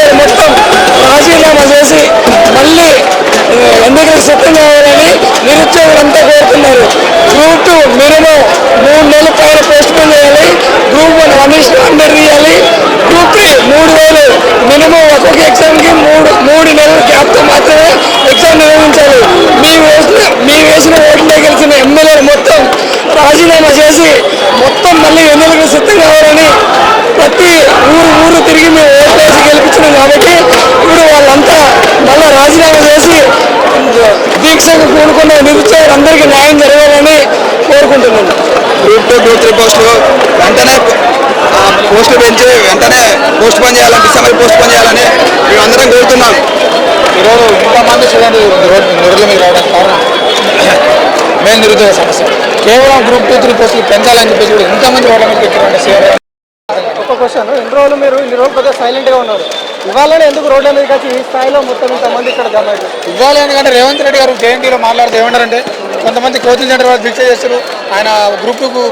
ఎమ్మెల్యేలు మొత్తం రాజీనామా చేసి మళ్ళీ ఎన్నికలకు సిద్ధం కావాలని నిరుద్యోగులంతా కోరుతున్నారు. గ్రూప్ 2 మినిమం 3 నెలల పైన పోస్ట్ పోన్ చేయాలి. గ్రూప్ 1 1:100 ఇవ్వాలి. గ్రూప్ 3 3,000 మినిమం ఒక్కొక్క ఎగ్జామ్కి 3 నెలల గ్యాప్తో మాత్రమే ఎగ్జామ్ నిర్వహించాలి. మీ వేసిన ఓట్లే గెలిచిన ఎమ్మెల్యేలు మొత్తం రాజీనామా చేసి మొత్తం మళ్ళీ ఎన్నికలకు సిద్ధం కావాలని ప్రతి ఊరు తిరిగి మేము ఓట్లేసి గెలిపించినాం. కాబట్టి ఇప్పుడు వాళ్ళంతా మళ్ళీ రాజీనామా చేసి దీక్షకు కూడుకున్న నిరుద్యోగులందరికీ న్యాయం జరగాలని కోరుకుంటున్నాను. గ్రూప్ 2, గ్రూప్ 3 పోస్టులు వెంటనే పోస్టులు పెంచి వెంటనే పోస్ట్ పోన్ చేయాలని, డిసెంబర్ పోస్ట్ పోన్ చేయాలని మేమందరం కోరుతున్నాం. ఈరోజు ఇంతమంది చూడండి రోడ్ల మీద రావడానికి కారణం మెయిన్ నిరుద్యోగ సమస్య. కేవలం గ్రూప్ 2, 3 పోస్టులు పెంచాలని చెప్పేసి కూడా ఇంతమంది రోడ్ల మీద పెట్టారండి. ఒక క్వశ్చన్, ఇన్ని రోజులు కొద్దిగా సైలెంట్గా ఉన్నారు. ఇవాళనే ఎందుకు రోడ్ల మీద వచ్చి ఈ స్థాయిలో మొత్తం ఇంతమంది ఇక్కడ జమ అయ్యారు? ఇవాళ ఎందుకంటే రేవంత్ రెడ్డి గారు జయంతిలో మాట్లాడితే ఏమన్నారంటే కొంతమంది కోచింగ్ సెంటర్ వాళ్ళు దీక్ష చేస్తారు, ఆయన గ్రూప్ 2కు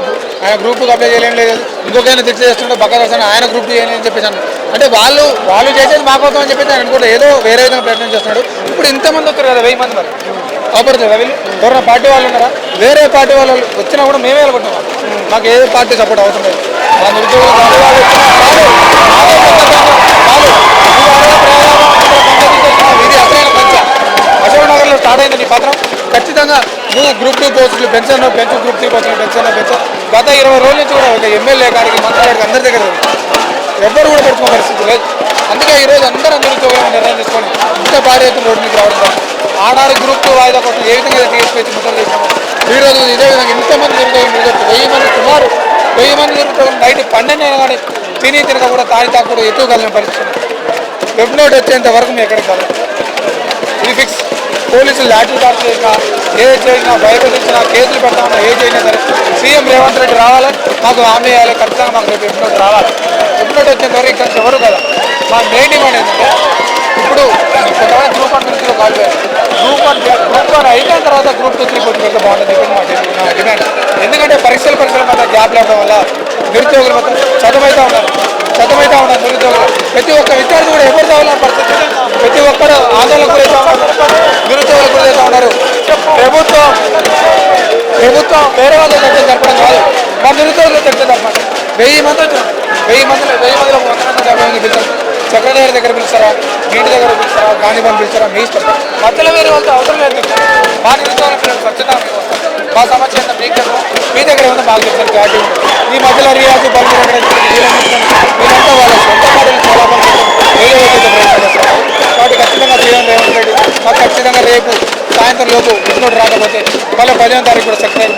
అప్లై చేయలేం లేదు, ఇంకొకైనా దీక్ష చేస్తుంటే పక్క చేస్తాను, ఆయన గ్రూప్ 2 చేయలేని చెప్పేసాను. అంటే వాళ్ళు చేసేది మా కోసం అని చెప్పేసి ఆయన అనుకుంటే ఏదో వేరే విధంగా ప్రయత్నం చేస్తున్నాడు. ఇప్పుడు ఇంతమంది వస్తారు కదా, 1000 మంది మరి అవపడుతుంది కదా. వీళ్ళు ఎవరైనా పార్టీ వాళ్ళు ఉన్నారా? వేరే పార్టీ వాళ్ళు వచ్చినా కూడా మేమే వెళ్ళగొట్టాం. మాకు ఏ పార్టీ సపోర్ట్ అవుతుంది? మా నిరుద్యోగులు ఇది అసలైన పంచ అశోక్ నగర్లో స్టార్ట్ అయింది నీ పత్రం. ఖచ్చితంగా నువ్వు గ్రూప్ 2 పోస్టులు పెంచు, గ్రూప్ 3 పోస్టులు పెంచు. గత 20 రోజుల నుంచి కూడా ఒక ఎమ్మెల్యే గారికి, మంత్రి గారికి అందరి దగ్గర ఎవ్వరు కూడా పెట్టుకునే పరిస్థితి లేదు. అందుకే ఈరోజు అందరూ నిరుద్యోగులను నిర్ణయం తీసుకొని ఇంత భారీ ఎత్తున రోడ్డు మీకు రావడం. ఆనాడు గ్రూప్ 2 వాయిదా కోసం ఏ విధంగా తీసుకొచ్చి ముట్టలు చేసినాము, ఈరోజు ఇదే విధంగా ఇంతమంది నిరుద్యోగులు 1000 మంది, సుమారు 1000 మంది నిరుద్యోగులు నైట్ 12 అయినా కానీ తినక కూడా తాగి కూడా ఎక్కువ కలిగిన పరిస్థితి. వెబ్ నోట్ వచ్చేంత వరకు మేము ఎక్కడికి కాదు, ఇది ఫిక్స్. పోలీసులు లాఠీ చార్జ్ చేసినా, ఏది చేసినా, భయపడిచ్చినా, కేసులు పెడతామన్నా, ఏది చేసినా సరే సీఎం రేవంత్ రెడ్డి రావాలి, మాకు హామీ వేయాలి, ఖచ్చితంగా మాకు రేపు వెబ్ నోట్ రావాలి. వెబ్ నోట్ వచ్చేంత వరకు ఇక్కడ ఎవరు కదా. మా మెయిన్ డిమాండ్ ఏంటంటే ఇప్పుడు కొంతమంది గ్రూప్ 1 నుంచి కాల్ చేయాలి. గ్రూప్ 1 అయిపోయిన తర్వాత గ్రూప్ 2, 3 పోటీ పెడితే బాగుంటుంది చెప్పి మా డిమాండ్. ఎందుకంటే పరీక్షల మధ్య గ్యాప్ లేవడం వల్ల నిరుద్యోగులు మొత్తం చదువుతూ ఉన్నారు నిరుద్యోగులు. ప్రతి ఒక్క విద్యార్థి కూడా ఎవరు చదవాలని పరిస్థితి, ప్రతి ఒక్కరు ఆందోళన గురవుతూ ఉన్నారు, నిరుద్యోగులు గురవుతూ ఉన్నారు. ప్రభుత్వం వేరే వాళ్ళ చర్చలు జరపడం కాదు, మా నిరుద్యోగులు చర్చలు జరపండి. 1000 మంది వచ్చారు, 1000 మందిలో 150 మంది పిలుస్తారు. సెక్రటరీ దగ్గర పిలుస్తారా, నీటి దగ్గర పిలుస్తారా, గాంధీ భవన్ పిలుస్తారా, మీ ఇష్టం. మధ్యలో వేరే వాళ్ళతో అవసరం లేదు. మా నిరుద్యోగుల పిల్లలు స్వచ్ఛత మా సమస్య ఏంటో మీకు చెప్పు, మీ దగ్గర ఏమన్నా మాకు చెప్తారు క్లారిటీ ఉంటుంది. ఈ మధ్యలో రియాజు బల్బు మీరంతా వాళ్ళ సొంత పార్టీలు చాలా మంది ప్రయత్నం చేస్తారు. కాబట్టి ఖచ్చితంగా సీఎం రేవంత్ రెడ్డి మాకు ఖచ్చితంగా రేపు సాయంత్రం లోపు ఇంకోటి రాకపోతే మళ్ళీ 10వ తారీఖు కూడా సెక్రటరీ